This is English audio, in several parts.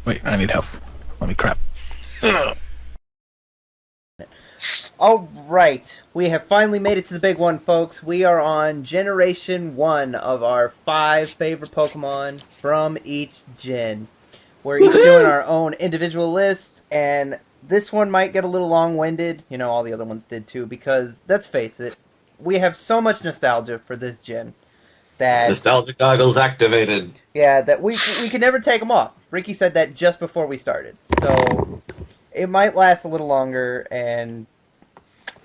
Wait, I need help. Let me crap. Alright, we have finally made it to the big one, folks. We are on Generation 1 of our 5 favorite Pokemon from each gen. We're each doing our own individual lists, and this one might get a little long-winded. You know, all the other ones did too, because, let's face it, we have so much nostalgia for this gen that, Nostalgia goggles activated. yeah, that we can never take them off. Ricky said that just before we started, so it might last a little longer, and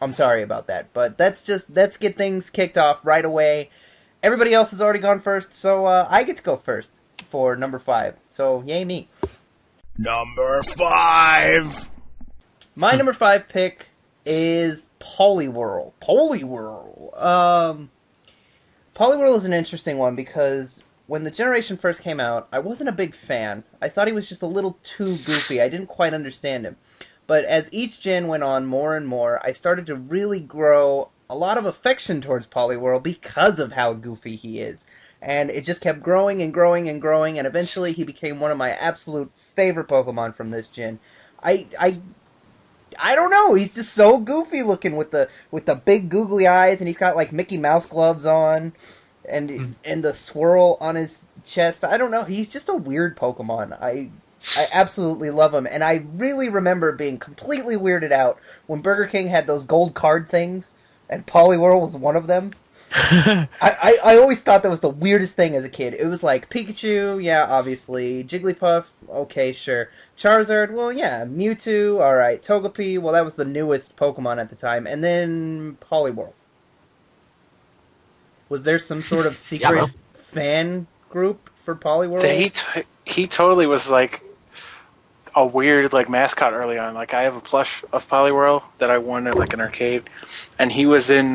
I'm sorry about that, but let's get things kicked off right away. Everybody else has already gone first, so I get to go first for number 5. So yay me. Number 5. My number 5 pick is Poliwhirl. Poliwhirl is an interesting one because when the generation first came out, I wasn't a big fan. I thought he was just a little too goofy. I didn't quite understand him. But as each gen went on more and more, I started to really grow a lot of affection towards Poliwhirl because of how goofy he is. And it just kept growing and growing and growing, and eventually he became one of my absolute favorite Pokemon from this gen. I I I don't know. He's just so goofy looking with the big googly eyes, and he's got like Mickey Mouse gloves on, and the swirl on his chest. I don't know. He's just a weird Pokemon. I absolutely love him, and I really remember being completely weirded out when Burger King had those gold card things, and Poliwhirl was one of them. I always thought that was the weirdest thing as a kid. It was like Pikachu, yeah, obviously. Jigglypuff, okay, sure. Charizard, well, yeah. Mewtwo, alright. Togepi, well, that was the newest Pokemon at the time. And then Poliwhirl. Was there some sort of secret fan group for Poliwhirl? He totally was like a weird like mascot early on. Like I have a plush of Poliwhirl that I won at like an arcade, and he was in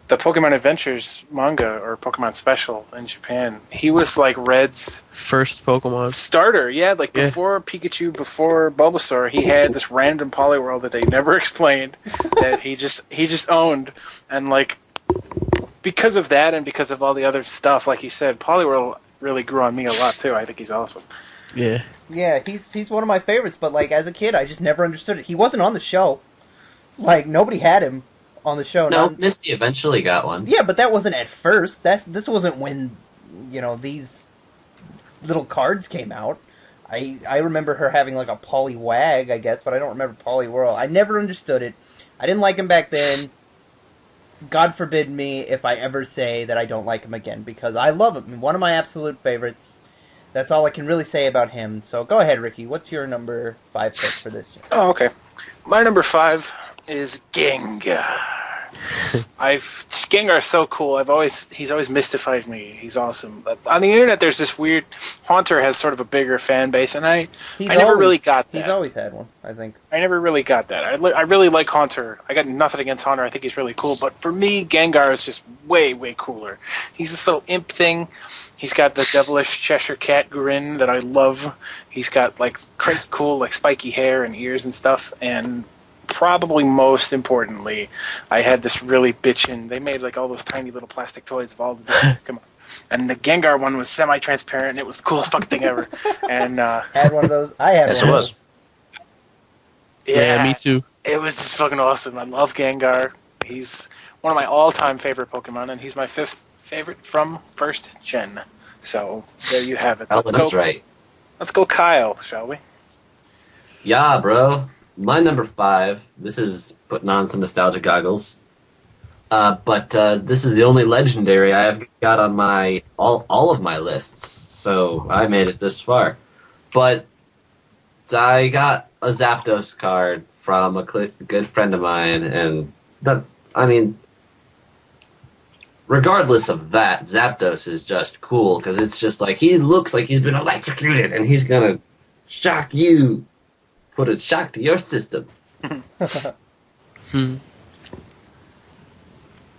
the Pokemon Adventures manga or Pokemon Special in Japan. He was like Red's first Pokemon starter. Yeah, like before Pikachu, before Bulbasaur, he had this random Poliwhirl that they never explained that he just owned, and like because of that and because of all the other stuff, like you said, Poliwhirl really grew on me a lot too. I think he's awesome. Yeah. Yeah, he's one of my favorites, but like as a kid I just never understood it. He wasn't on the show. Like nobody had him on the show. No, Misty eventually got one. Yeah, but that wasn't at first. This wasn't when, you know, these little cards came out. I remember her having like a Poliwag, I guess, but I don't remember Poliwhirl. I never understood it. I didn't like him back then. God forbid me if I ever say that I don't like him again, because I love him. One of my absolute favorites. That's all I can really say about him. So go ahead, Ricky. What's your number 5 pick for this year? Oh, okay. My number 5 is Gengar. Gengar's so cool. He's always mystified me. He's awesome. On the internet, there's this weird Haunter has sort of a bigger fan base, and I never really got that. He's always had one, I think. I never really got that. I really like Haunter. I got nothing against Haunter. I think he's really cool. But for me, Gengar is just way, way cooler. He's this little imp thing. He's got the devilish Cheshire Cat grin that I love. He's got like crazy cool, like spiky hair and ears and stuff. And probably most importantly, I had this really bitchin'. They made like all those tiny little plastic toys of all the come on. And the Gengar one was semi-transparent, and it was the coolest fucking thing ever. And had one of those. I had yes, one. It was. Yeah, me too. It was just fucking awesome. I love Gengar. He's one of my all-time favorite Pokemon, and he's my 5th favorite from first gen. So there you have it. That's right. Let's go, Kyle, shall we? Yeah, bro. My number 5. This is putting on some nostalgia goggles. But this is the only legendary I have got on my all of my lists. So I made it this far. But I got a Zapdos card from a good friend of mine, and regardless of that, Zapdos is just cool because it's just like he looks like he's been electrocuted, and he's gonna shock you, put a shock to your system. I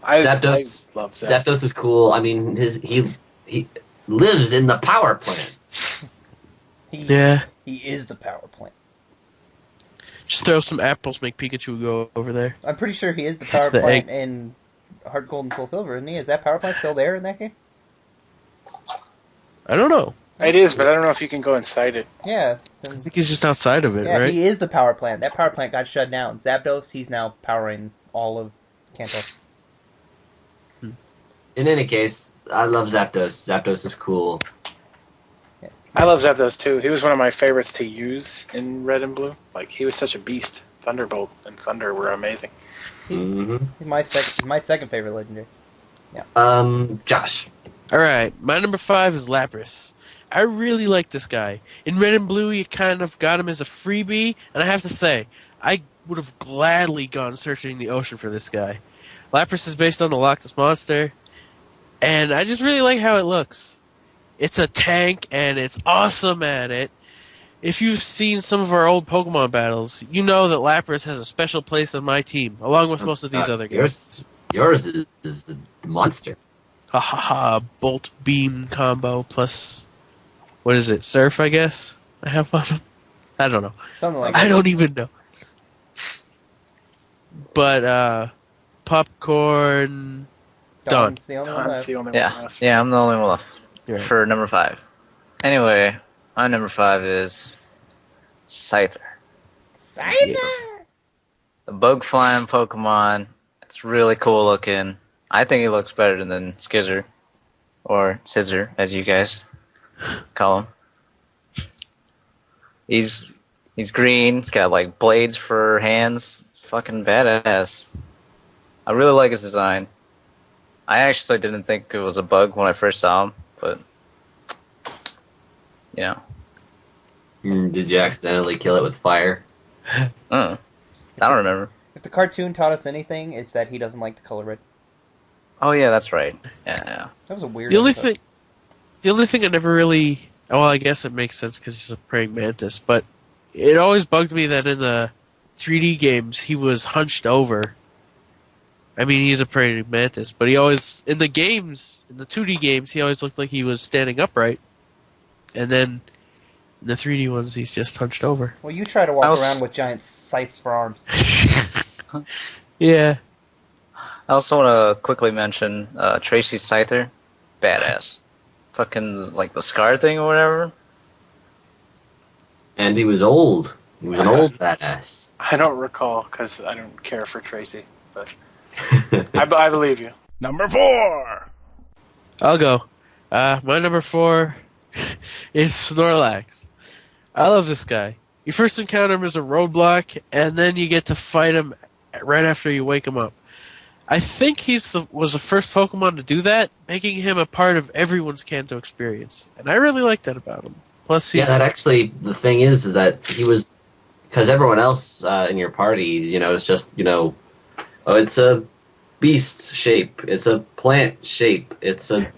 Zapdos love Zapdos. Zapdos is cool. I mean, he lives in the power plant. He is the power plant. Just throw some apples, make Pikachu go over there. I'm pretty sure he is the power plant in Heart Gold and Soul Silver, isn't he? Is that power plant still there in that game? I don't know. It is, but I don't know if you can go inside it. Yeah. I think he's just outside of it, Yeah, right? he is the power plant. That power plant got shut down. Zapdos, he's now powering all of Kanto. In any case, I love Zapdos. Zapdos is cool. I love Zapdos too. He was one of my favorites to use in Red and Blue. Like, he was such a beast. Thunderbolt and Thunder were amazing. Mm-hmm. He's my second favorite legendary. Josh. All right, my number 5 is Lapras. I really like this guy. In Red and Blue, you kind of got him as a freebie, and I have to say, I would have gladly gone searching the ocean for this guy. Lapras is based on the Loch Ness Monster, and I just really like how it looks. It's a tank, and it's awesome at it. If you've seen some of our old Pokemon battles, you know that Lapras has a special place on my team, along with most of these other guys. Yours is the monster. Ha ha ha, Bolt Beam combo plus, what is it, Surf, I guess? I have on him? I don't know. Something like I that. don't even know. But, Popcorn, done. Don's the only one Don's left. the only one Yeah, left. yeah, I'm the only one left You're right. for number 5. Anyway, my number 5 is Scyther. Scyther! The bug flying Pokemon. It's really cool looking. I think he looks better than Skizzer. Or Scissor, as you guys call him. He's green, he's got like blades for hands. Fucking badass. I really like his design. I actually didn't think it was a bug when I first saw him, but you know. Did you accidentally kill it with fire? I don't remember. If the cartoon taught us anything, it's that he doesn't like the color red. Oh yeah, that's right. Yeah. That was a weird The only episode. thing I never really, well, I guess it makes sense because he's a praying mantis, but it always bugged me that in the 3D games he was hunched over. I mean, he's a praying mantis, but he always, in the games, in the 2D games, he always looked like he was standing upright. And then in the 3D ones, he's just hunched over. Well, you try to walk around with giant scythes for arms. Yeah. I also want to quickly mention Tracy Scyther, badass. Fucking like the scar thing or whatever. And he was old. He was an old badass. I don't recall because I don't care for Tracy, but I believe you. Number 4. I'll go. My number 4 is Snorlax. I love this guy. You first encounter him as a roadblock, and then you get to fight him right after you wake him up. I think was the first Pokemon to do that, making him a part of everyone's Kanto experience. And I really like that about him. Plus, he's... Yeah, that actually, the thing is that he was, because everyone else in your party, it's just, oh, it's a beast shape, it's a plant shape, it's a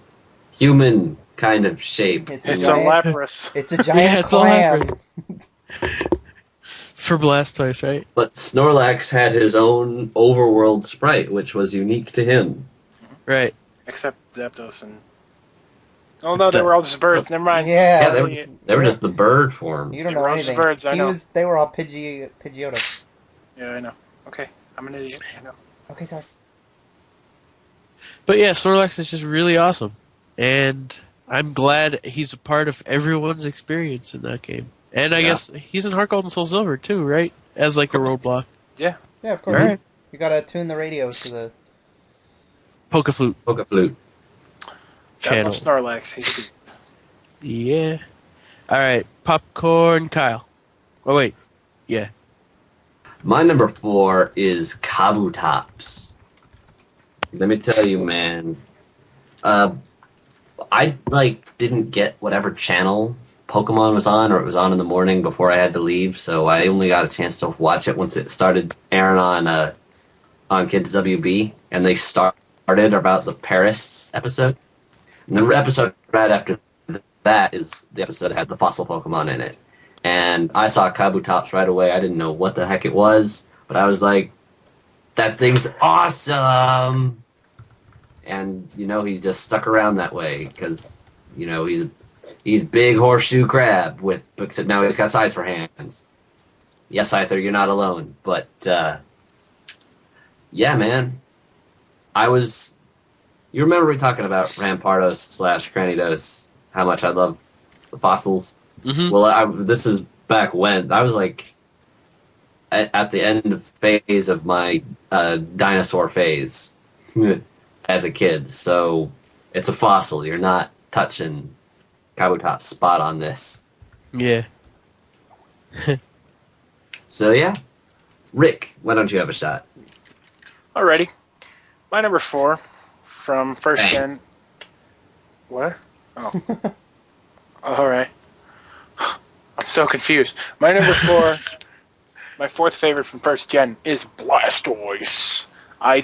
human kind of shape. It's a Lapras. It's a giant Yeah, it's a clam. Lapras. For Blastoise, right? But Snorlax had his own overworld sprite, which was unique to him. Right. Except Zapdos and... Oh no, they were all just birds. Never mind. Yeah, Yeah, they were just the bird form. you don't They know were all just anything. birds, I know. They were all Pidgeotto. Yeah, I know. Okay, I'm an idiot. I know. Okay, sorry. But yeah, Snorlax is just really awesome. And I'm glad he's a part of everyone's experience in that game. And I guess he's in Heart Gold and Soul Silver too, right? As like a roadblock. Yeah, of course. Alright. You gotta tune the radios to the... Pokeflute Pokeflute. Gotta channel. love Snorlax. He's Yeah. Alright, Popcorn Kyle. Oh wait. Yeah. My number 4 is Kabutops. Let me tell you, man. I didn't get whatever channel Pokemon was on, or it was on in the morning before I had to leave, so I only got a chance to watch it once it started airing on Kids WB, and they started about the Paris episode. And the episode right after that is the episode that had the fossil Pokemon in it. And I saw Kabutops right away. I didn't know what the heck it was, but I was like, that thing's awesome! And, he just stuck around that way, because, he's big horseshoe crab, except now he's got size for hands. Yes, Scyther, you're not alone. But, yeah, man. You remember we talking about Rampardos / Cranidos, how much I love the fossils. Mm-hmm. Well, this is back when I was like at the end phase of my dinosaur phase as a kid. So it's a fossil. You're not touching Kabutop's spot on this. Yeah. So yeah, Rick, why don't you have a shot? Alrighty. My number 4 from first Bang. gen. What? Oh. Alright. I'm so confused. My number 4, my fourth favorite from first gen is Blastoise. I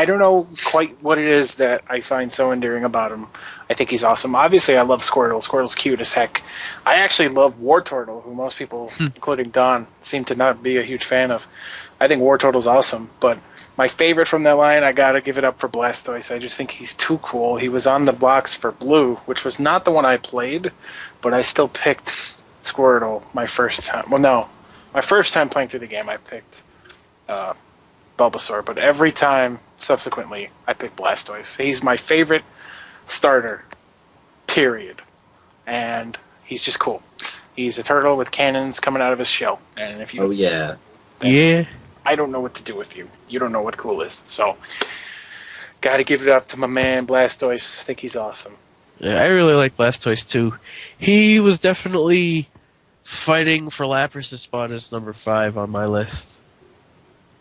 don't know quite what it is that I find so endearing about him. I think he's awesome. Obviously, I love Squirtle. Squirtle's cute as heck. I actually love Wartortle, who most people, including Don, seem to not be a huge fan of. I think Wartortle's awesome, but my favorite from that line, I gotta give it up for Blastoise. I just think he's too cool. He was on the box for Blue, which was not the one I played, but I still picked Squirtle my first time. Well, no. My first time playing through the game, I picked Bulbasaur, but every time subsequently, I picked Blastoise. He's my favorite starter, period. And he's just cool. He's a turtle with cannons coming out of his shell. And if you Oh yeah. Yeah. I don't know what to do with you. You don't know what cool is. So, gotta give it up to my man Blastoise. I think he's awesome. Yeah, I really like Blastoise too. He was definitely fighting for Lapras' spot as number 5 on my list.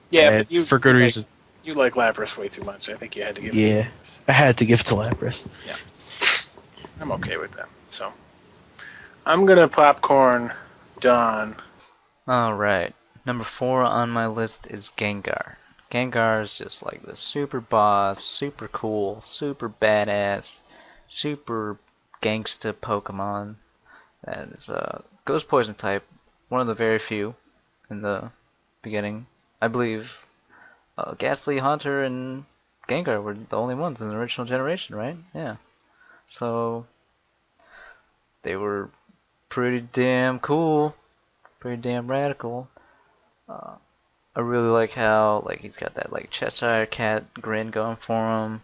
Yeah, And but you for good like, reason. You like Lapras way too much. I think you had to give it. Yeah, I had to give it to Lapras. I'm okay with that. So, I'm gonna popcorn Don. Alright. Number 4 on my list is Gengar. Gengar is just like the super boss, super cool, super badass, super gangsta Pokemon. That is Ghost Poison type, one of the very few in the beginning. I believe Ghastly, Haunter, and Gengar were the only ones in the original generation, right? Yeah. So they were pretty damn cool, pretty damn radical. I really like how he's got that Cheshire Cat grin going for him.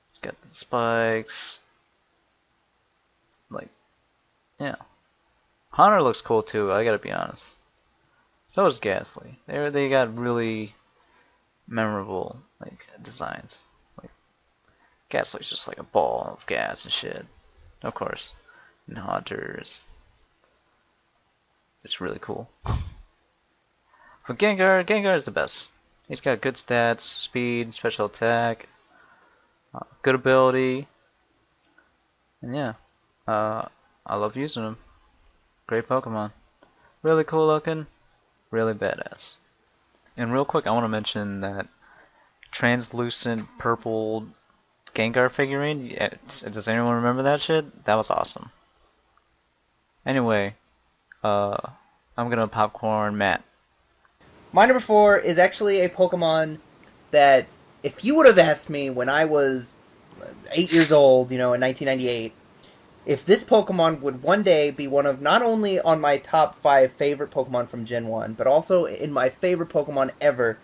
He's got the spikes. Yeah. Haunter looks cool too, I gotta be honest. So does Ghastly. They got really memorable designs. Ghastly's just like a ball of gas and shit. Of course. And Haunter's it's really cool. But Gengar is the best. He's got good stats, speed, special attack, good ability, and yeah, I love using him. Great Pokemon. Really cool looking, really badass. And real quick, I want to mention that translucent purple Gengar figurine. Does anyone remember that shit? That was awesome. Anyway, I'm gonna popcorn Matt. My number 4 is actually a Pokemon that, if you would have asked me when I was 8 years old, in 1998, if this Pokemon would one day be one of not only on my top 5 favorite Pokemon from Gen 1, but also in my favorite Pokemon ever,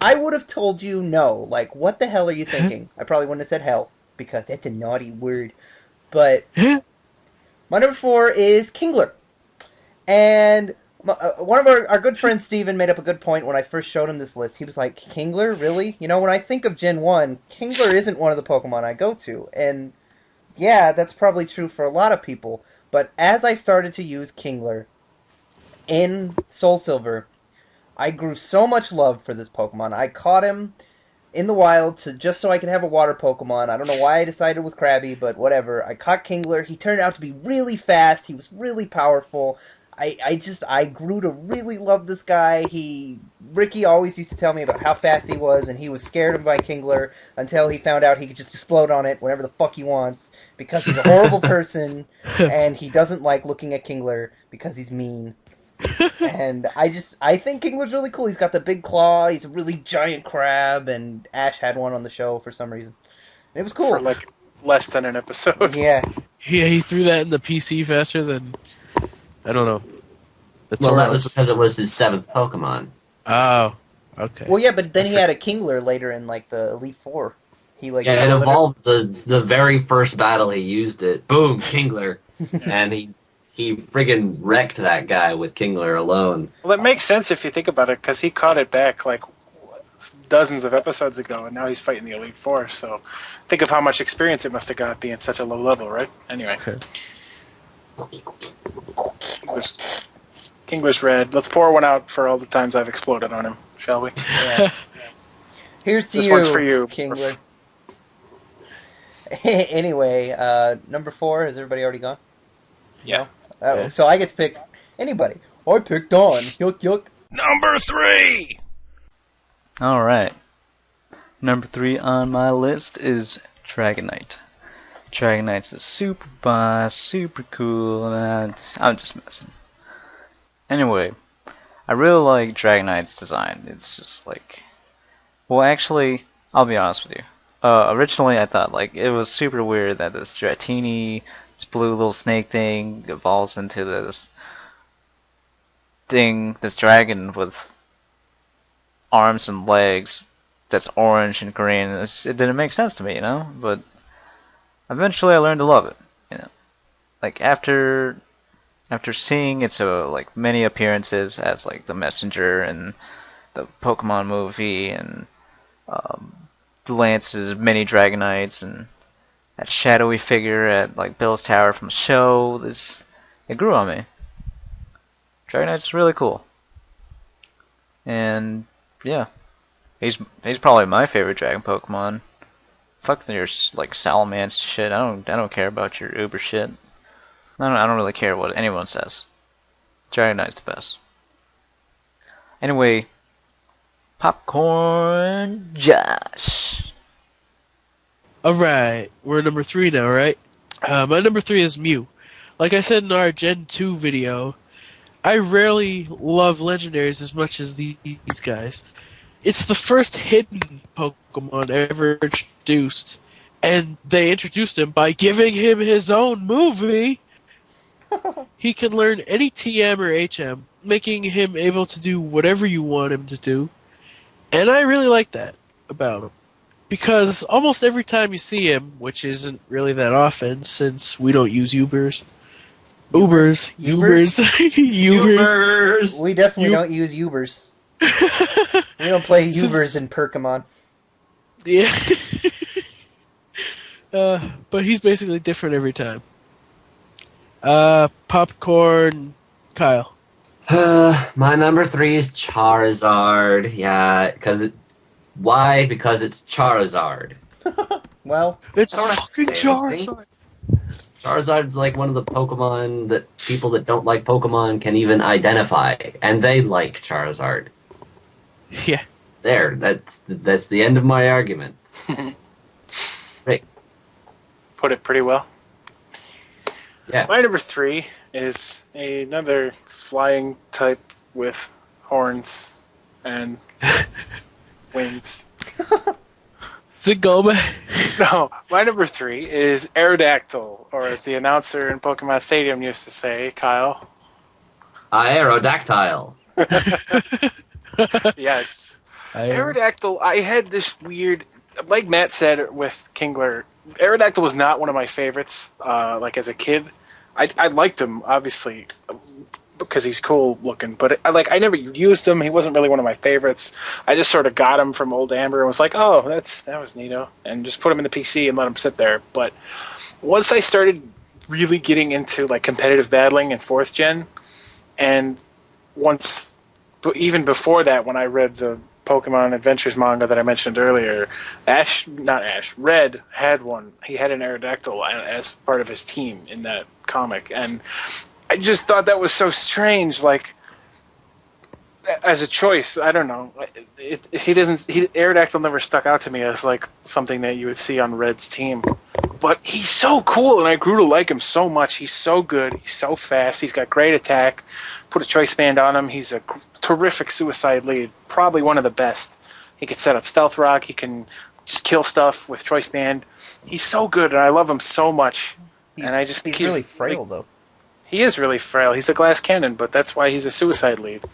I would have told you no. Like, what the hell are you thinking? I probably wouldn't have said hell, because that's a naughty word. But my number 4 is Kingler. And one of our good friends, Steven, made up a good point when I first showed him this list. He was like, Kingler? Really? When I think of Gen 1, Kingler isn't one of the Pokemon I go to. And yeah, that's probably true for a lot of people. But as I started to use Kingler in Soul Silver, I grew so much love for this Pokemon. I caught him in the wild just so I could have a water Pokemon. I don't know why I decided with Krabby, but whatever. I caught Kingler. He turned out to be really fast. He was really powerful. I grew to really love this guy. Ricky always used to tell me about how fast he was, and he was scared of my Kingler until he found out he could just explode on it whenever the fuck he wants, because he's a horrible person, and he doesn't like looking at Kingler because he's mean. And I think Kingler's really cool. He's got the big claw, he's a really giant crab, and Ash had one on the show for some reason. It was cool. For less than an episode. Yeah. Yeah, he threw that in the PC faster than... I don't know. Well, that was because it was his 7th Pokemon. Oh, okay. Well, yeah, but then he had a Kingler later in, the Elite Four. He, it evolved the very first battle he used it. Boom, Kingler. and he friggin' wrecked that guy with Kingler alone. Well, that makes sense if you think about it, because he caught it back like dozens of episodes ago, and now he's fighting the Elite Four. So think of how much experience it must have got being such a low level, right? Anyway. Kingler's red. Let's pour one out for all the times I've exploded on him, shall we? Yeah. Here's to This you, one's for you. Kingler. Anyway, number 4, has everybody already gone? Yeah. No? So I get to pick anybody. I picked Dawn. Yuck, yuck. Number 3! Alright. Number 3 on my list is Dragonite. Dragonite's the super boss, super cool, and I'm just messing. Anyway, I really like Dragonite's design. It's just like... Well, actually, I'll be honest with you. Originally, I thought like it was super weird that this Dratini, this blue little snake thing, evolves into this thing, this dragon with arms and legs that's orange and green. It didn't make sense to me, you know. But eventually, I learned to love it. You know, like after seeing its like many appearances as like the messenger and the Pokemon movie and Lance's many Dragonites and that shadowy figure at like Bill's Tower from the show, it grew on me. Dragonite's really cool. And yeah. He's probably my favorite dragon Pokemon. Fuck your like Salamence shit. I don't care about your Uber shit. I don't really care what anyone says. Dragonite's the best. Anyway, Popcorn Josh. Alright, we're number 3 now, right? My number 3 is Mew. Like I said in our Gen 2 video, I rarely love legendaries as much as these guys. It's the first hidden Pokemon ever introduced, and they introduced him by giving him his own movie. He can learn any TM or HM, making him able to do whatever you want him to do. And I really like that about him. Because almost every time you see him, which isn't really that often since we don't use Ubers. Ubers. We definitely don't use Ubers. We don't play Ubers in Pokémon. Yeah. But he's basically different every time. Popcorn Kyle. My number 3 is Charizard. Yeah, why? Because it's Charizard. Well, It's I don't have to fucking say anything. Charizard. Charizard's like one of the Pokemon that people that don't like Pokemon can even identify, and they like Charizard. Yeah. There, that's the end of my argument. Right. Put it pretty well. Yeah. My number 3 is another flying type with horns and wings. Zigoma. No, my number 3 is Aerodactyl, or as the announcer in Pokemon Stadium used to say, Kyle. Aerodactyl. Yes. Aerodactyl, I had this weird, like Matt said with Kingler, Aerodactyl was not one of my favorites, like as a kid. I liked him, obviously, because he's cool looking, but I never used him. He wasn't really one of my favorites. I just sort of got him from Old Amber and was like, oh, that was neato, and just put him in the PC and let him sit there. But once I started really getting into like competitive battling in 4th gen, and even before that, when I read the Pokemon Adventures manga that I mentioned earlier, Red had one. He had an Aerodactyl as part of his team in that comic, and I just thought that was so strange. Like, as a choice, I don't know. Aerodactyl never stuck out to me as like something that you would see on Red's team. But he's so cool, and I grew to like him so much. He's so good. He's so fast. He's got great attack. Put a choice band on him. He's a terrific suicide lead. Probably one of the best. He can set up Stealth Rock. He can just kill stuff with choice band. He's so good, and I love him so much. And I just think he's really frail, though. He is really frail. He's a glass cannon, but that's why he's a suicide lead,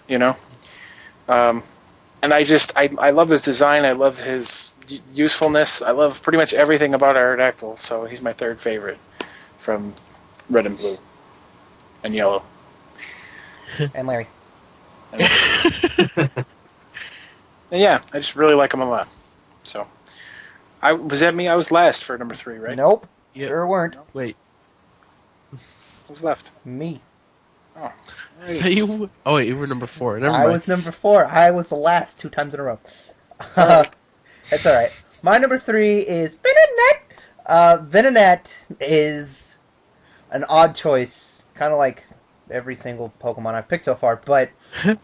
you know? And I love his design. I love his usefulness. I love pretty much everything about Aerodactyl, so he's my 3rd favorite from red and blue, and yellow. And Larry. And yeah, I just really like them a lot. So, was that me? I was last for number 3, right? Nope. Yep. Sure weren't. Wait. Who's left? Me. Oh, Oh wait, you were number 4. Never I mind. was number 4. I was the last 2 times in a row. Sorry. That's alright. My number 3 is Venonat. Venonat is an odd choice, kind of like every single Pokemon I've picked so far, but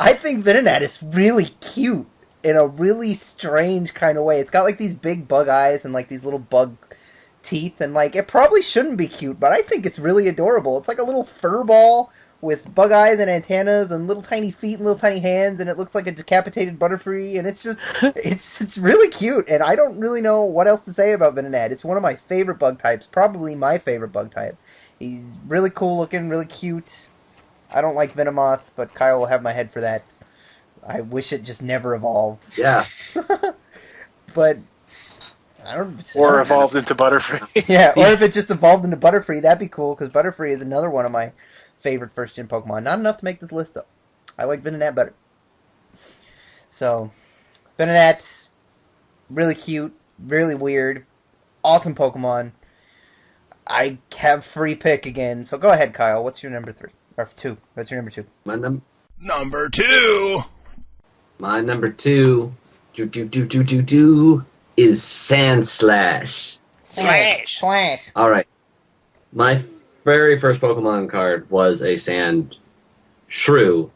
I think Venonat is really cute in a really strange kind of way. It's got like these big bug eyes and like these little bug teeth, and like it probably shouldn't be cute, but I think it's really adorable. It's like a little fur ball with bug eyes and antennas and little tiny feet and little tiny hands, and it looks like a decapitated Butterfree, and it's just it's really cute, and I don't really know what else to say about Venonat. It's one of my favorite bug types, probably my favorite bug type. He's really cool looking, really cute. I don't like Venomoth, but Kyle will have my head for that. I wish it just never evolved. Yeah. But I don't. Or evolved into Butterfree. Yeah, or if it just evolved into Butterfree, that'd be cool, because Butterfree is another one of my favorite first-gen Pokemon. Not enough to make this list, though. I like Venonat better. So, Venonat, really cute, really weird, awesome Pokemon. I have free pick again, so go ahead, Kyle. What's your number 3? Or 2. What's your number 2? Number 2. My number 2 is Sandslash. Slash. Slash. Alright. My very first Pokemon card was a Sand Shrew,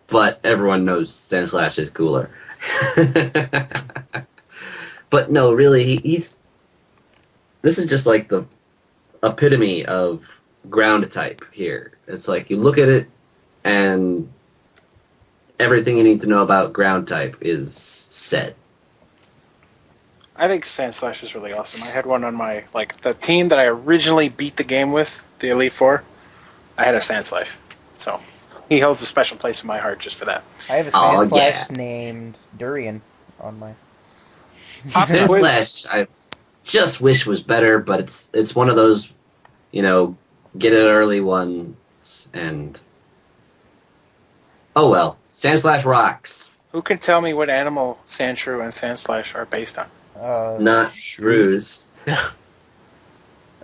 but everyone knows Sandslash is cooler. But no, really, he's... This is just like the epitome of ground type here. It's like you look at it and everything you need to know about ground type is said. I think Sandslash is really awesome. I had one on my, the team that I originally beat the game with, the Elite Four. I had a Sandslash. So, he holds a special place in my heart just for that. I have a Oh, Sandslash yeah. named Durian on my... Sandslash, I just wish was better, but it's one of those, get it early ones, and... Oh well. Sandslash rocks. Who can tell me what animal Sandshrew and Sandslash are based on? Not shrews.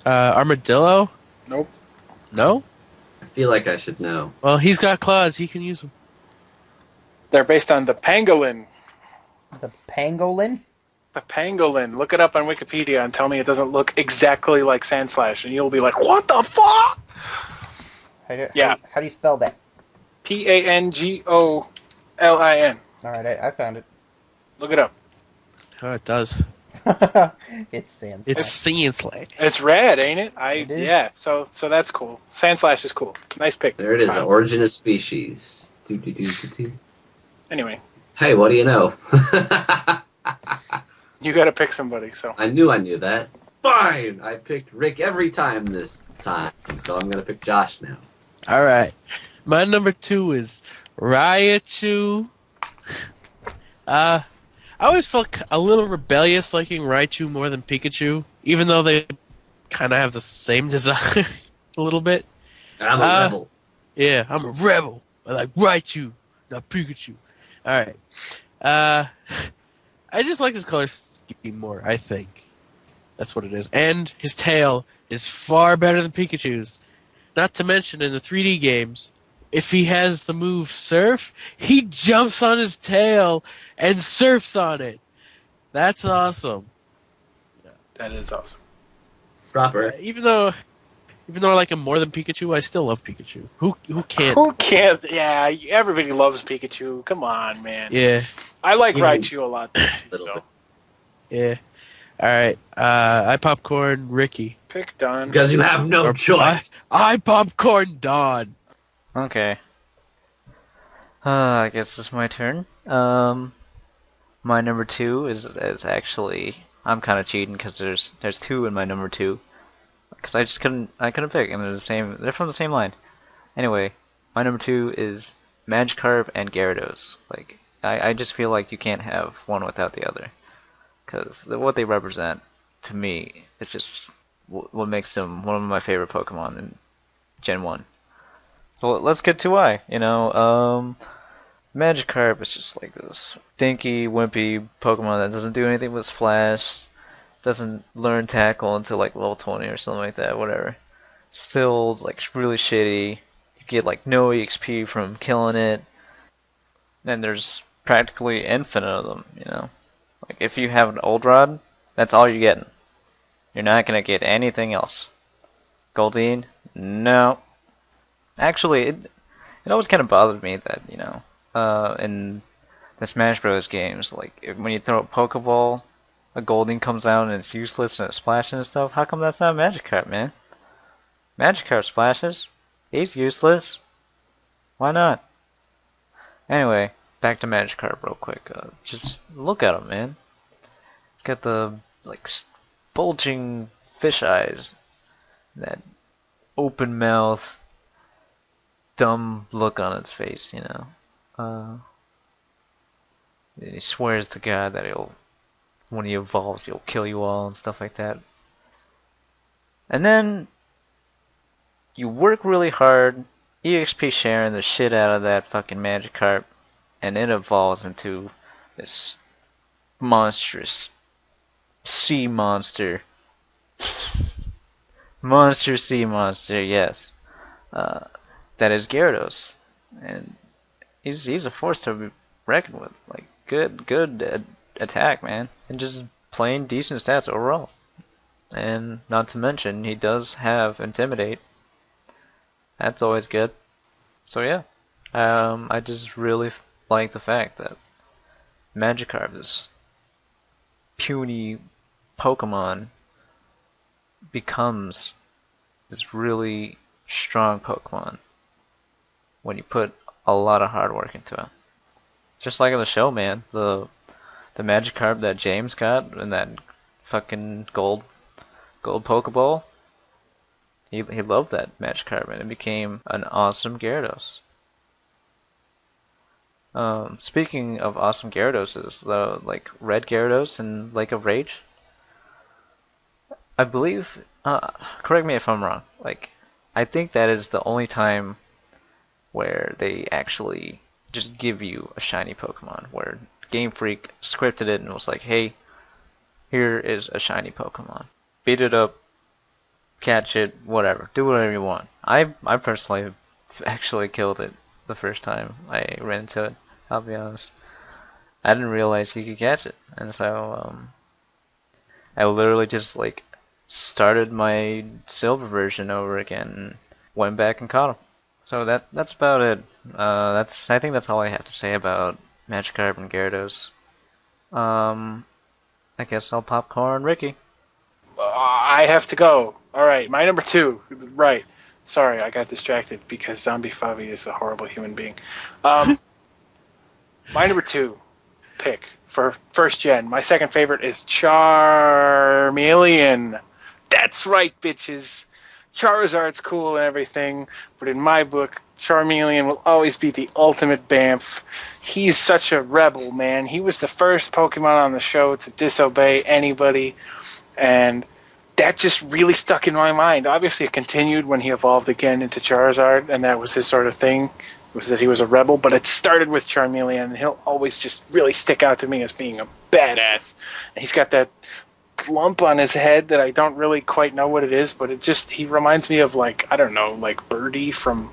Armadillo? Nope. No? I feel like I should know. Well, he's got claws. He can use them. They're based on the pangolin. The Pangolin? The pangolin. Look it up on Wikipedia and tell me it doesn't look exactly like Sandslash, and you'll be like, what the fuck? Yeah. How do you spell that? Pangolin. Alright, I found it. Look it up. Oh, it does. It's Sandslash. It's Sandslash. It's red, ain't it? It is. Yeah. So that's cool. Sandslash is cool. Nice pick. There it is, Fine. origin of species. Anyway, Hey, what do you know? you got to pick somebody. So I knew that. Fine! I picked Rick every time this time, so I'm gonna pick Josh now. All right. My number 2 is Raichu. I always felt a little rebellious liking Raichu more than Pikachu, even though they kind of have the same design a little bit. I'm a rebel. Yeah, I'm a rebel. I like Raichu, not Pikachu. All right. I just like his color scheme more, I think. That's what it is. And his tail is far better than Pikachu's. Not to mention, in the 3D games, if he has the move Surf, he jumps on his tail and surfs on it. That's awesome. that is awesome. Proper. Even though I like him more than Pikachu, I still love Pikachu. Who can't? Who can't? Yeah, everybody loves Pikachu. Come on, man. Yeah, I like Even Raichu a lot. Too, little so. bit. yeah. All right. I popcorn Ricky. Pick Don. Because you have no Or choice. I popcorn Don. Okay. I guess it's my turn. My number 2 is actually, I'm kind of cheating because there's 2 in my number 2, because I couldn't pick, and they're from the same line. Anyway, my number 2 is Magikarp and Gyarados. Like, I just feel like you can't have one without the other, because what they represent to me is just what makes them one of my favorite Pokemon, and Gen 1. So let's get to why. Magikarp is just like this dinky, wimpy Pokemon that doesn't do anything but splash, doesn't learn tackle until like level 20 or something like that, whatever. Still like really shitty. You get like no EXP from killing it. And there's practically infinite of them. Like if you have an old rod, that's all you're getting. You're not gonna get anything else. Goldeen? No. Actually, it always kind of bothered me that, in the Smash Bros. Games, like when you throw a Pokeball, a Goldeen comes out and it's useless and it's splashing and stuff. How come that's not Magikarp, man? Magikarp splashes. He's useless. Why not? Anyway, back to Magikarp real quick. Just look at him, man. It's got the like bulging fish eyes, that open mouth, dumb look on its face, he swears to God that when he evolves, he'll kill you all and stuff like that. And then you work really hard, EXP sharing the shit out of that fucking Magikarp, and it evolves into this monstrous sea monster. Monster sea monster, yes. That is Gyarados, and he's a force to be reckoned with. Like good attack, man, and just plain decent stats overall. And not to mention, he does have Intimidate. That's always good. So yeah, I just really like the fact that Magikarp, this puny Pokemon, becomes this really strong Pokemon when you put a lot of hard work into it. Just like in the show, man, the Magikarp that James got in that fucking gold Pokeball, he loved that Magikarp and it became an awesome Gyarados. Speaking of awesome Gyaradoses, the like Red Gyarados in Lake of Rage, I believe, correct me if I'm wrong, like I think that is the only time where they actually just give you a shiny Pokemon, where Game Freak scripted it and was like, hey, here is a shiny Pokemon. Beat it up, catch it, whatever. Do whatever you want. I personally actually killed it the first time I ran into it, I'll be honest. I didn't realize you could catch it. And so I literally just like started my silver version over again and went back and caught him. So that's about it. I think that's all I have to say about Magikarp and Gyarados. I guess I'll popcorn Ricky. I have to go. All right, my number 2. Right. Sorry, I got distracted because Zombie Favi is a horrible human being. My number 2 pick for first gen. My second favorite is Charmeleon. That's right, bitches. Charizard's cool and everything, but in my book, Charmeleon will always be the ultimate Bamf. He's such a rebel, man. He was the first Pokemon on the show to disobey anybody, and that just really stuck in my mind. Obviously, it continued when he evolved again into Charizard, and that was his sort of thing, was that he was a rebel, but it started with Charmeleon, and he'll always just really stick out to me as being a badass. And he's got that lump on his head that I don't really quite know what it is, but he reminds me of like Birdie from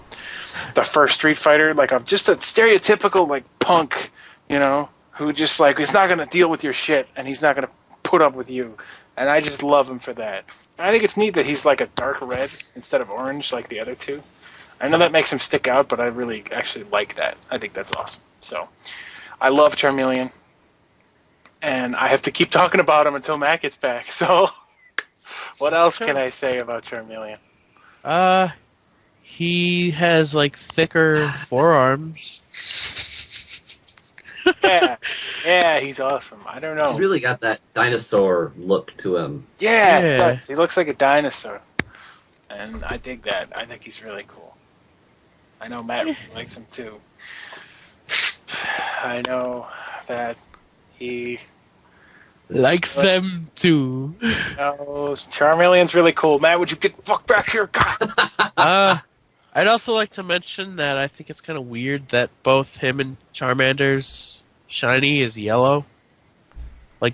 the first Street Fighter, like I'm just a stereotypical like punk, who just like is not gonna deal with your shit and he's not gonna put up with you, and I just love him for that. I think it's neat that he's like a dark red instead of orange like the other two. I know that makes him stick out, but I really actually like that. I think that's awesome. So I love Charmeleon. And I have to keep talking about him until Matt gets back. So, what else can I say about Charmeleon? He has like thicker forearms. Yeah, he's awesome. I don't know. He's really got that dinosaur look to him. Yeah, he does. He looks like a dinosaur, and I dig that. I think he's really cool. I know Matt likes him too. I know that he likes them too. No, Charmeleon's really cool. Matt, would you get the fuck back here? God. I'd also like to mention that I think it's kind of weird that both him and Charmander's shiny is yellow,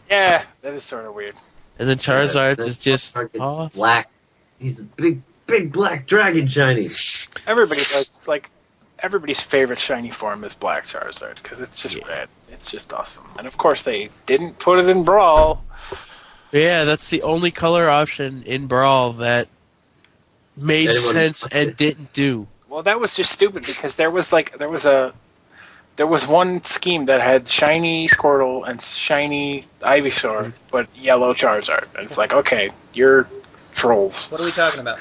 Yeah, that is sort of weird. and then Charizard's Yeah, is just Charizard is black. He's a big black dragon shiny. Everybody does, everybody's favorite shiny form is Black Charizard, because it's just red. It's just awesome. And of course they didn't put it in Brawl. Yeah, that's the only color option in Brawl that made Anyone- sense and didn't do. Well, that was just stupid, because there was one scheme that had shiny Squirtle and shiny Ivysaur, but yellow Charizard. And it's like, okay, you're trolls. What are we talking about?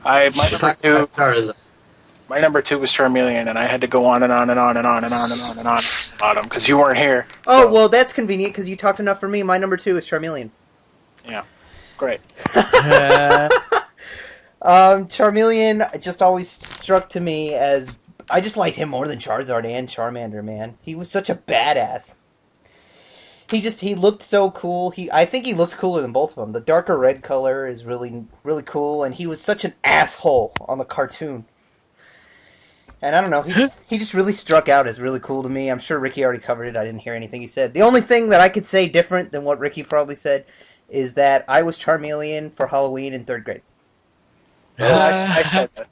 My Charizard. number two was Charmeleon, and I had to go on and on and on and on and on and on and on about him because you weren't here. Oh, So, well, that's convenient because you talked enough for me. My number 2 is Charmeleon. yeah, great. Charmeleon just always struck to me as... I just liked him more than Charizard and Charmander, man. He was such a badass. He looked so cool. I think he looks cooler than both of them. The darker red color is really, really cool, and he was such an asshole on the cartoon. And I don't know, he just really struck out as really cool to me. I'm sure Ricky already covered it. I didn't hear anything he said. The only thing that I could say different than what Ricky probably said is that I was Charmeleon for Halloween in 3rd grade. I said that.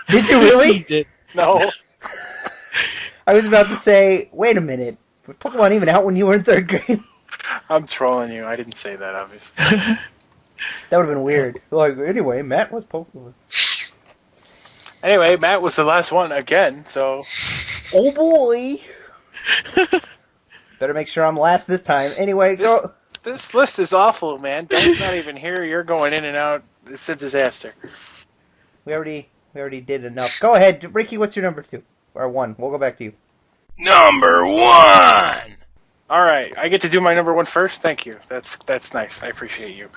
Did you really? He did. No. I was about to say, wait a minute. Was Pokemon even out when you were in 3rd grade? I'm trolling you. I didn't say that, obviously. That would have been weird. Like, anyway, Matt was Pokemon. Anyway, Matt was the last one again, so... Oh boy! Better make sure I'm last this time. Anyway, go. This list is awful, man. Dan's not even here. You're going in and out. It's a disaster. We already did enough. Go ahead, Ricky. What's your number 2 or 1? We'll go back to you. Number 1! All right, I get to do my number 1 first. Thank you. That's nice. I appreciate you.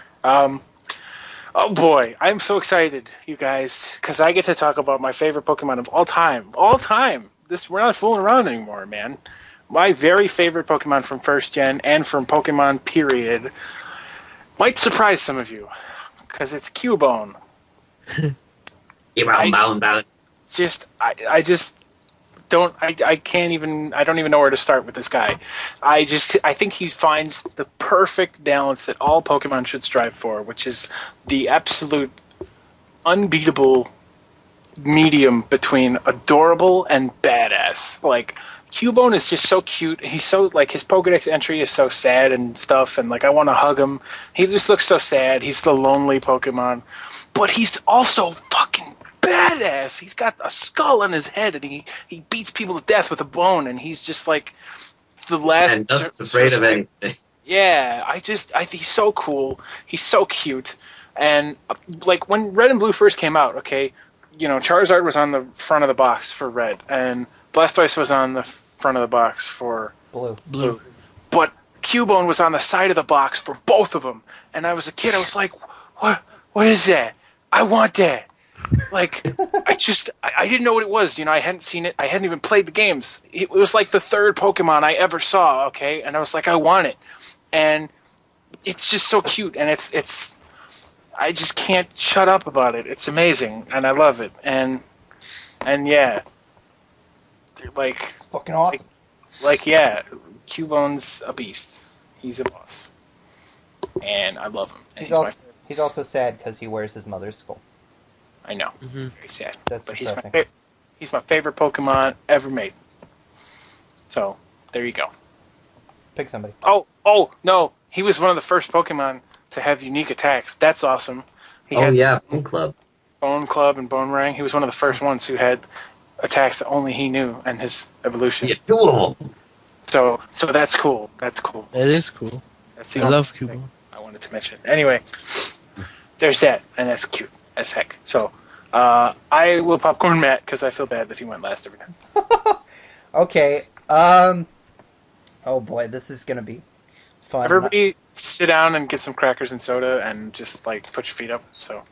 Oh boy, I'm so excited, you guys, because I get to talk about my favorite Pokemon of all time. All time. We're not fooling around anymore, man. My very favorite Pokemon from first gen and from Pokemon period might surprise some of you, because it's Cubone. I don't even know where to start with this guy. I think he finds the perfect balance that all Pokemon should strive for, which is the absolute unbeatable medium between adorable and badass. Like, Cubone is just so cute. He's so, his Pokedex entry is so sad and stuff, and, I want to hug him. He just looks so sad. He's the lonely Pokemon. But he's also fucking badass. He's got a skull on his head, and he beats people to death with a bone, and he's just the last. And doesn't afraid of anything. Yeah, I think he's so cool. He's so cute, and when Red and Blue first came out, okay, Charizard was on the front of the box for Red, and Blastoise was on the front of the box for Blue. But Cubone was on the side of the box for both of them, and I was a kid. I was like, what is that? I want that. I didn't know what it was. I hadn't seen it. I hadn't even played the games. It was the 3rd Pokemon I ever saw, okay? And I was like, I want it. And it's just so cute, and it's I just can't shut up about it. It's amazing, and I love it. And yeah. It's fucking awesome. Yeah, Cubone's a beast. He's a boss. And I love him. And He's also sad because he wears his mother's skull. I know. Mm-hmm. Very sad. That's but depressing. he's my favorite Pokemon ever made. So, there you go. Pick somebody. Oh, no. He was one of the first Pokemon to have unique attacks. That's awesome. He had Bone Club. Bone Club and Bone Ring. He was one of the first ones who had attacks that only he knew in his evolution. Yeah, 2 of them. So that's cool. That's cool. That is cool. That's the I only love thing Cubone. I wanted to mention. Anyway, there's that, and that's cute as heck. So, I will popcorn Matt because I feel bad that he went last every time. Okay. Oh boy, this is gonna be fun. Everybody sit down and get some crackers and soda and just put your feet up. So,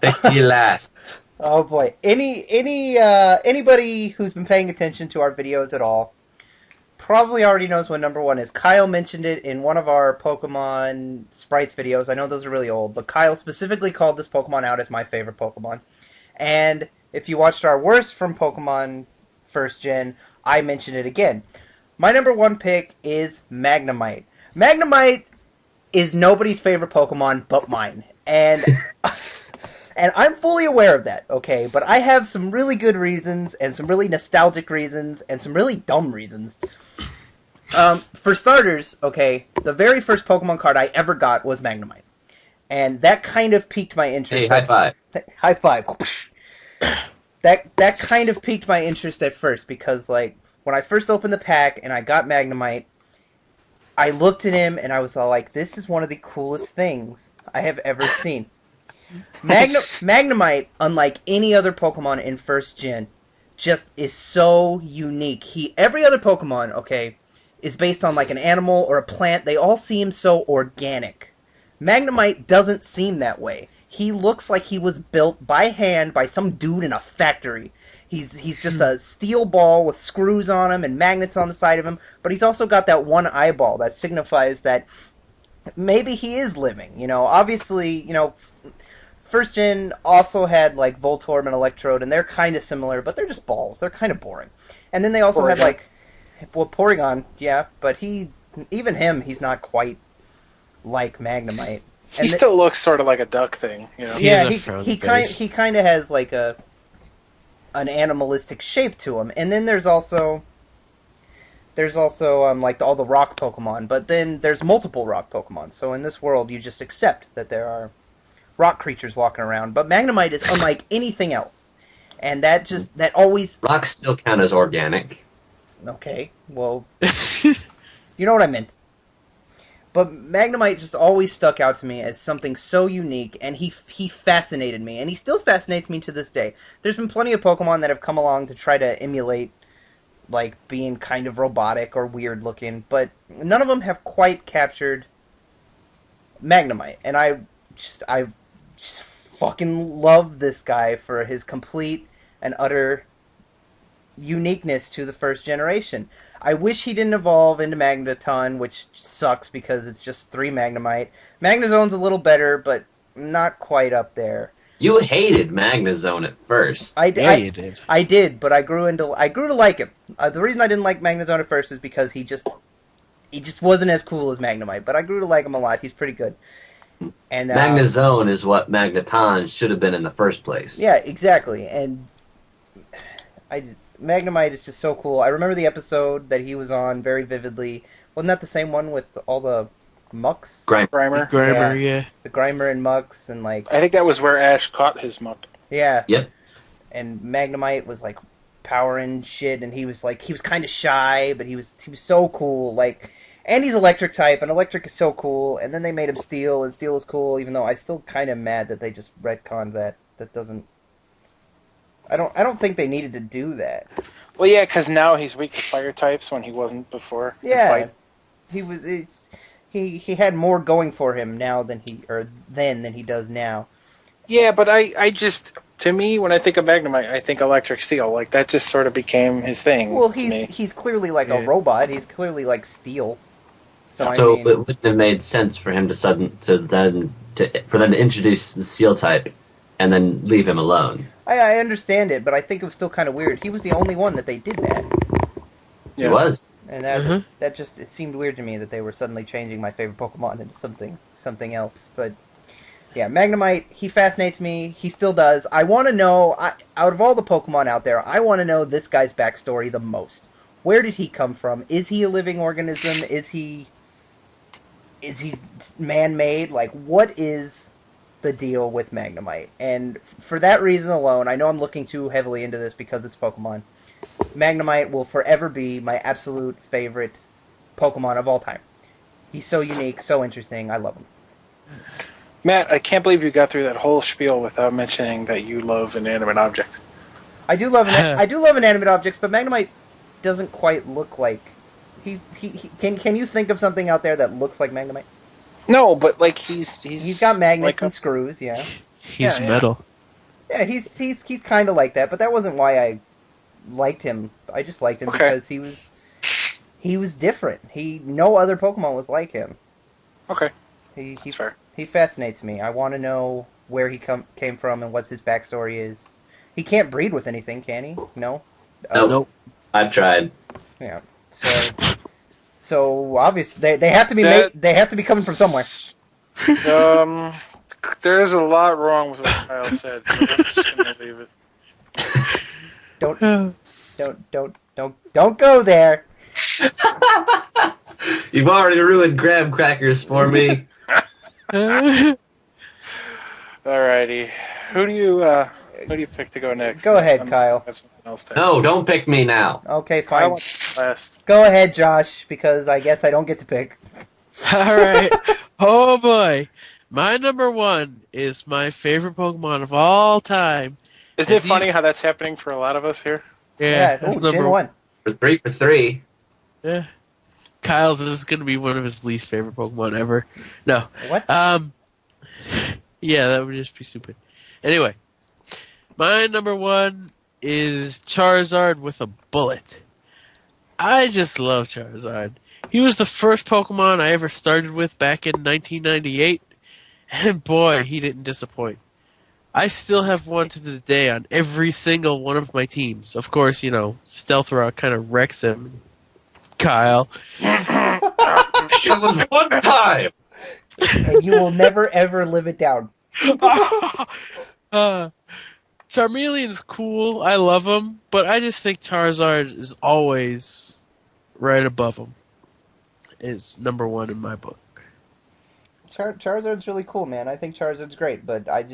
Pick the last. Oh boy, anybody who's been paying attention to our videos at all probably already knows what number 1 is. Kyle mentioned it in one of our Pokemon Sprites videos. I know those are really old, but Kyle specifically called this Pokemon out as my favorite Pokemon. And if you watched our worst from Pokemon First Gen, I mentioned it again. My number 1 pick is Magnemite. Magnemite is nobody's favorite Pokemon but mine. And and I'm fully aware of that, okay? But I have some really good reasons and some really nostalgic reasons and some really dumb reasons. For starters, okay, the very first Pokemon card I ever got was Magnemite. And that kind of piqued my interest. Hey, high five. High five. That kind of piqued my interest at first because, like, when I first opened the pack and I got Magnemite, I looked at him and I was all like, this is one of the coolest things I have ever seen. Magnemite, unlike any other Pokemon in First Gen, just is so unique. Every other Pokemon, okay, is based on like an animal or a plant. They all seem so organic. Magnemite doesn't seem that way. He looks like he was built by hand by some dude in a factory. He's just a steel ball with screws on him and magnets on the side of him, but he's also got that one eyeball that signifies that maybe he is living. You know, obviously, you know, First Gen also had like Voltorb and Electrode, and they're kind of similar, but they're just balls. They're kind of boring. And then they also had like, well, Porygon, yeah, but he's not quite like Magnemite. He still looks sort of like a duck thing, you know. Yeah, he kind of has like an animalistic shape to him. And then there's also like all the rock Pokemon, but then there's multiple rock Pokemon. So in this world, you just accept that there are rock creatures walking around. But Magnemite is unlike anything else, and that always Rocks still count as organic. Okay, well, you know what I meant. But Magnemite just always stuck out to me as something so unique, and he fascinated me, and he still fascinates me to this day. There's been plenty of Pokemon that have come along to try to emulate, like, being kind of robotic or weird looking, but none of them have quite captured Magnemite. And I just fucking love this guy for his complete and utter uniqueness to the first generation. I wish he didn't evolve into Magneton, which sucks because it's just 3 Magnemite. Magnezone's a little better, but not quite up there. You hated Magnezone at first. You did. I did, but I grew to like him. The reason I didn't like Magnezone at first is because he just wasn't as cool as Magnemite, but I grew to like him a lot. He's pretty good. And Magnezone is what Magneton should have been in the first place. Yeah, exactly. And Magnemite is just so cool. I remember the episode that he was on very vividly. Wasn't that the same one with all the Mucks? Grimer. Yeah. The Grimer and Mucks and like... I think that was where Ash caught his Muck. Yeah. Yep. And Magnemite was like powering shit, and he was kind of shy, but he was so cool. Like, and he's electric type, and electric is so cool. And then they made him steel, and steel is cool. Even though I still kind of mad that they just retconned that. That doesn't. I don't think they needed to do that. Well, yeah, because now he's weak to fire types when he wasn't before. Yeah, he was. He had more going for him now than he does now. Yeah, but I just, to me, when I think of Magnemite, I think electric steel. Like, that just sort of became his thing. Well, he's clearly like a robot. He's clearly like steel. So it wouldn't have made sense for him for them to introduce the steel type and then leave him alone. I understand it, but I think it was still kind of weird. He was the only one that they did that. Yeah. He was. And that just, it seemed weird to me that they were suddenly changing my favorite Pokemon into something else. But yeah, Magnemite, he fascinates me. He still does. I want to know, out of all the Pokemon out there, I want to know this guy's backstory the most. Where did he come from? Is he a living organism? Is he man-made? Like, what is the deal with Magnemite? And for that reason alone, I know I'm looking too heavily into this because it's Pokemon. Magnemite will forever be my absolute favorite Pokemon of all time. He's so unique, so interesting. I love him. Matt, I can't believe you got through that whole spiel without mentioning that you love inanimate objects. I do love inanimate objects, but Magnemite doesn't quite look like can you think of something out there that looks like Magnemite? No, but like he's got magnets and screws, yeah. He's metal. Yeah, he's kind of like that, but that wasn't why I liked him. I just liked him because he was different. No other Pokemon was like him. Okay. That's fair. He fascinates me. I want to know where he came from and what his backstory is. He can't breed with anything, can he? No. Nope. Nope. I've tried. Yeah. So obviously they have to be That- they have to be coming from somewhere. There's a lot wrong with what Kyle said, so we're just gonna leave it. Don't go there. You've already ruined graham crackers for me. Alrighty, who do you pick to go next? Go ahead, Unless you Kyle. have something else to No, don't pick me now. Okay, I fine. want last. Go ahead, Josh, because I guess I don't get to pick. All right. Oh boy. My number 1 is my favorite Pokemon of all time. Isn't it funny how that's happening for a lot of us here? Yeah, Ooh, that's Gen number 1. For three. Yeah. Kyle's is going to be one of his least favorite Pokemon ever. No. What? Yeah, that would just be stupid. Anyway, my number 1 is Charizard with a bullet. I just love Charizard. He was the first Pokemon I ever started with back in 1998, and boy, he didn't disappoint. I still have one to this day on every single one of my teams. Of course, Stealth Rock kind of wrecks him. Kyle. It was one time. And you will never ever live it down. Charmeleon's cool. I love him, but I just think Charizard is always right above him. Is number 1 in my book. Charizard's really cool, man. I think Charizard's great, but I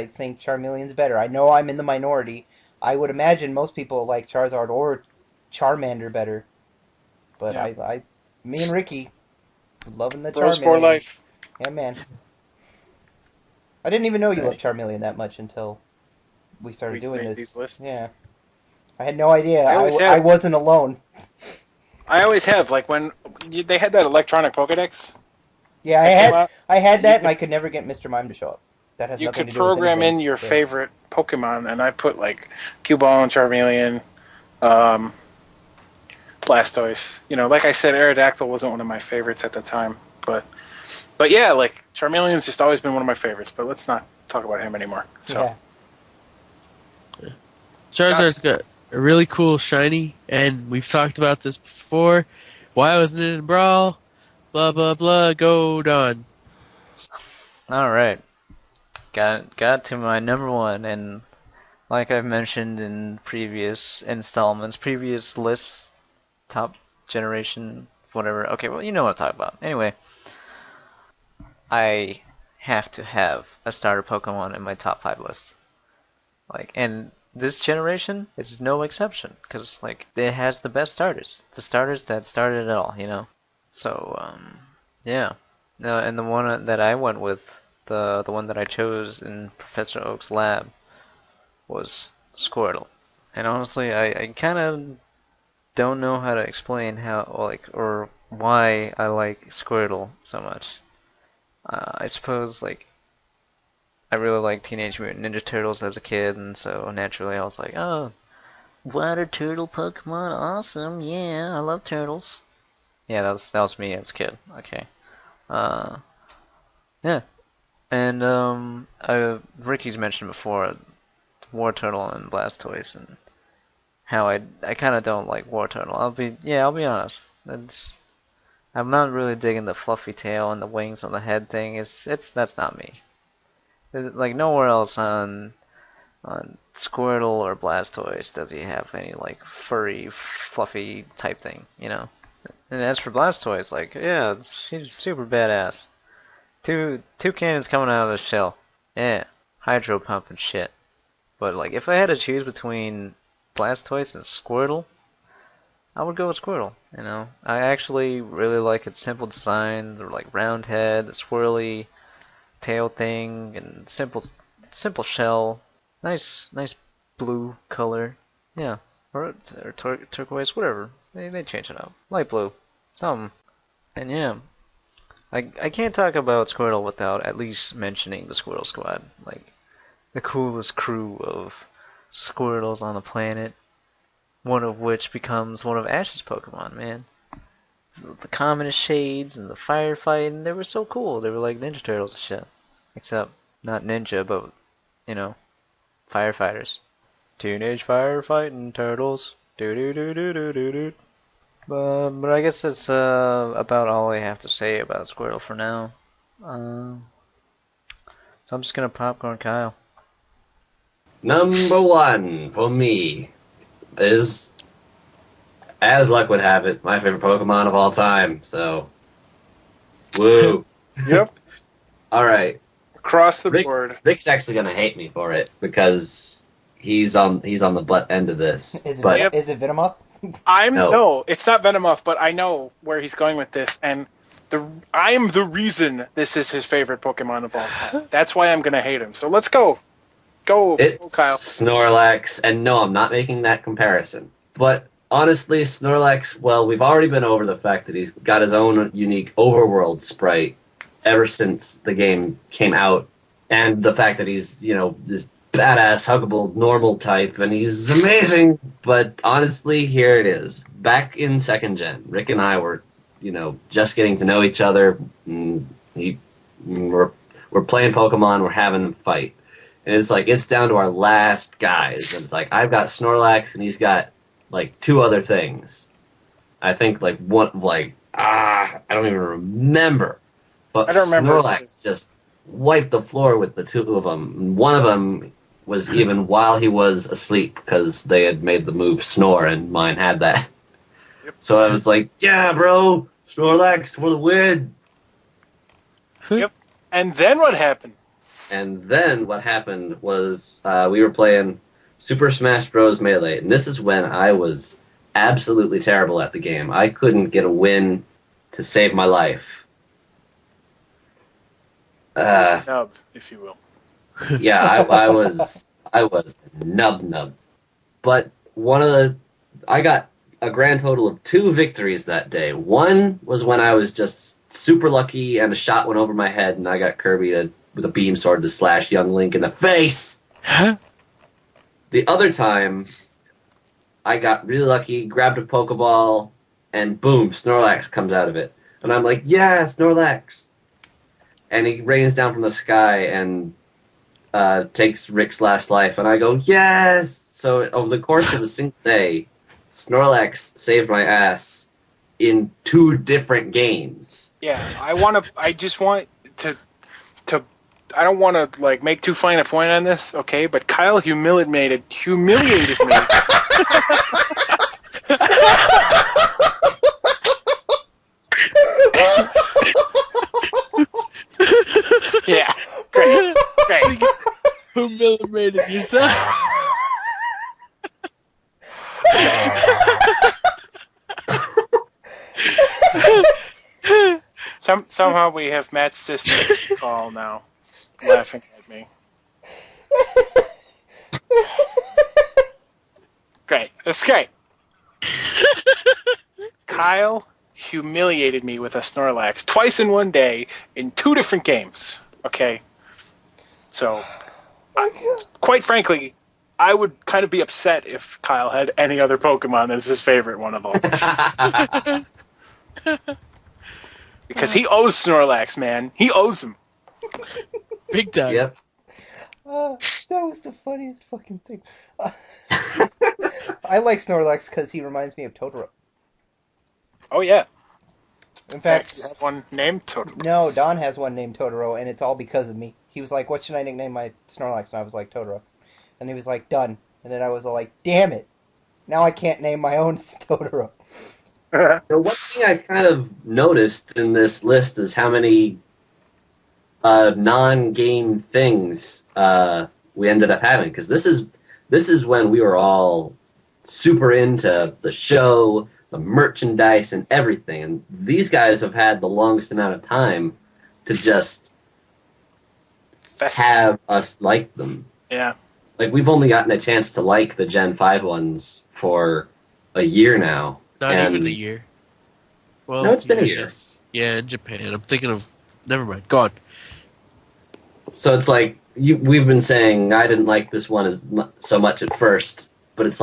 think Charmeleon's better. I know I'm in the minority. I would imagine most people like Charizard or Charmander better. But Yeah. me and Ricky, loving the Bros Charmeleon. for life. Yeah, man. I didn't even know you loved Charmeleon that much until we started doing made this. these lists. Yeah. I had no idea. I always I have. wasn't alone. I always have, like when they had that electronic Pokedex. Yeah, That came out, I had that, you and I could never get Mr. Mime to show up. That has you nothing could to do with program anything. in your Yeah. favorite Pokemon, and I put like Cubone, Charmeleon, Blastoise. Like I said, Aerodactyl wasn't one of my favorites at the time, but yeah, like Charmeleon's just always been one of my favorites. But let's not talk about him anymore. So Yeah. Charizard's got a really cool shiny, and we've talked about this before. Why wasn't it in Brawl? Blah blah blah. Go Don. All right, got to my number 1, and like I've mentioned in previous installments, previous lists, top generation, whatever. Okay, well, you know what I'm talking about. Anyway, I have to have a starter Pokemon in my top 5 list. And this generation is no exception, because it has the best starters, the starters that started it all. So yeah. No, and the one that I went with, the one that I chose in Professor Oak's lab, was Squirtle. And honestly, I kind of don't know how to explain how or why I like Squirtle so much. I suppose I really liked Teenage Mutant Ninja Turtles as a kid, and so naturally I was like, oh, water turtle Pokemon, awesome, yeah, I love turtles. Yeah, that was me as a kid. Okay. Yeah. And Ricky's mentioned before War Turtle and Blastoise, and how I kind of don't like War Turtle. I'll be honest. I'm not really digging the fluffy tail and the wings on the head thing. That's not me. Nowhere else on Squirtle or Blastoise does he have any furry, fluffy type thing, And as for Blastoise, yeah, he's super badass. Two cannons coming out of his shell. Yeah, hydro pump and shit. But if I had to choose between Blastoise and Squirtle, I would go with Squirtle. I actually really like its simple design, the round head, the swirly tail thing, and simple shell. Nice blue color. Yeah, or turquoise, whatever. They change it up. Light blue, something. And yeah, I can't talk about Squirtle without at least mentioning the Squirtle Squad. The coolest crew of Squirtles on the planet. One of which becomes one of Ash's Pokemon, man. The commonest shades and the firefighting, they were so cool. They were like Ninja Turtles and shit. Except not ninja, but, firefighters. Teenage Firefighting Turtles. Do do do do do do do. But I guess that's about all I have to say about Squirtle for now. So I'm just gonna popcorn Kyle. Number 1 for me is, as luck would have it, my favorite Pokemon of all time. So, woo. Yep. All right. Across the board. Rick's actually gonna hate me for it because he's on the butt end of this. Is but it Venomoth? No. It's not Venomoth, but I know where he's going with this, and I am the reason this is his favorite Pokemon of all time. That's why I'm gonna hate him. So let's go. Go, Kyle. Snorlax, and no, I'm not making that comparison. But honestly, Snorlax, well, we've already been over the fact that he's got his own unique overworld sprite ever since the game came out, and the fact that he's, this badass, huggable, normal type, and he's amazing. But honestly, here it is. Back in 2nd Gen, Rick and I were, just getting to know each other. We're playing Pokemon, we're having a fight. And it's down to our last guys. And it's like, I've got Snorlax, and he's got, 2 other things. I think, I don't even remember. But I don't remember. Snorlax just wiped the floor with the 2 of them. And one of them was even while he was asleep, because they had made the move Snore, and mine had that. Yep. So I was like, yeah, bro, Snorlax for the win. Yep. And then what happened? And then what happened was we were playing Super Smash Bros. Melee, and this is when I was absolutely terrible at the game. I couldn't get a win to save my life. Nub, if you will. Yeah, I was nub. But I got a grand total of 2 victories that day. One was when I was just super lucky and a shot went over my head and I got Kirby with a beam sword to slash young Link in the face. The other time, I got really lucky, grabbed a Pokeball, and boom, Snorlax comes out of it. And I'm like, yeah, Snorlax! And he rains down from the sky and takes Rick's last life, and I go, yes! So over the course of a single day, Snorlax saved my ass in 2 different games. Yeah, I just want to I don't want to make too fine a point on this, okay? But Kyle humiliated me. Yeah, great. Humiliated yourself. Somehow we have Matt's sister call now, laughing at me. Great, that's great. Kyle humiliated me with a Snorlax twice in one day in 2 different games. Okay, so quite frankly, I would kind of be upset if Kyle had any other Pokemon as his favorite one of all. Because he owes Snorlax, man. He owes him. Big time. Yep. That was the funniest fucking thing. I like Snorlax because he reminds me of Totoro. Oh, yeah. In fact, you have one named Totoro. No, Don has one named Totoro, and it's all because of me. He was like, what should I nickname my Snorlax? And I was like, Totoro. And he was like, done. And then I was like, damn it. Now I can't name my own Totoro. The one thing I kind of noticed in this list is how many non-game things we ended up having. Because this is when we were all super into the show, the merchandise, and everything. And these guys have had the longest amount of time to just have us like them. Yeah. We've only gotten a chance to like the Gen 5 ones for a year now. Not even a year. Well, no, it's been a year. Yes. Yeah, in Japan. I'm thinking of... Never mind. Go on. So it's we've been saying I didn't like this one so much at first, but it's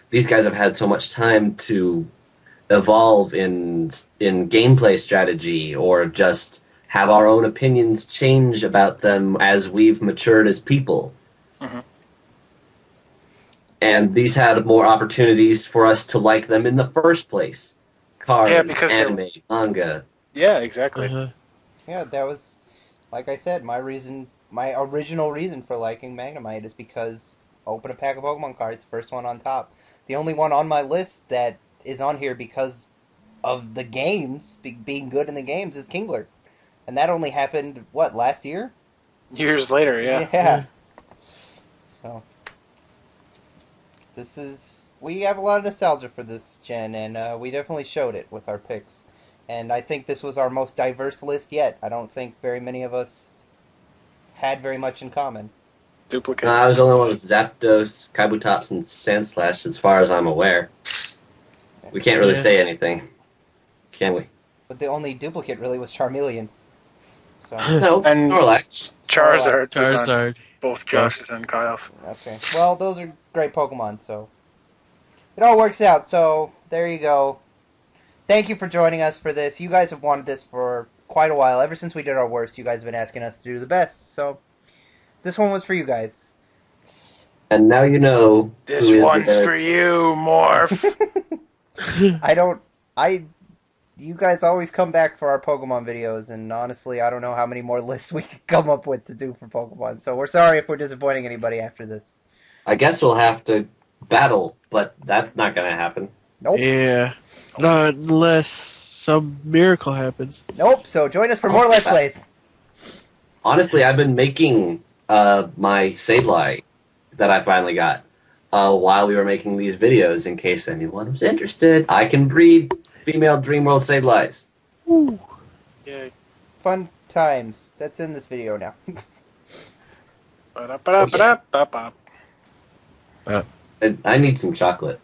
these guys have had so much time to evolve in gameplay strategy or just have our own opinions change about them as we've matured as people. Mm-hmm. and these had more opportunities for us to like them in the first place. Cards, Yeah, because they're- anime, manga. Yeah, exactly. Uh-huh. Yeah, that was, like I said, my original reason for liking Magnemite is because open a pack of Pokemon cards, first one on top. The only one on my list that is on here because of the games, being good in the games, is Kingler. And that only happened, what, last year? Years later, yeah. Yeah. So, we have a lot of nostalgia for this gen, and we definitely showed it with our picks. And I think this was our most diverse list yet. I don't think very many of us had very much in common. Duplicates. I was the only one with Zapdos, Kabutops, and Sandslash, as far as I'm aware. We can't really Yeah. say anything, can we? But the only duplicate really was Charmeleon. So, No, And- Snorlax. Charizard was on Charizard. both Josh's and Kyle's. okay. Well, those are great Pokemon, so it all works out. So, there you go. Thank you for joining us for this. You guys have wanted this for quite a while. Ever since we did our worst, you guys have been asking us to do the best. So, this one was for you guys. And now you know. This who is one's the- for you, Morph. You guys always come back for our Pokemon videos, and honestly, I don't know how many more lists we could come up with to do for Pokemon. So we're sorry if we're disappointing anybody after this. I guess we'll have to battle, but that's not going to happen. Nope. Yeah. Not unless some miracle happens. Nope. So join us for more Let's Plays. Honestly, I've been making my Sableye that I finally got while we were making these videos, in case anyone was interested. I can breed female Dreamworld Sableys. Yay. Fun times. That's in this video now. Ba-da-ba-da-ba-da-ba-ba. I need some chocolate.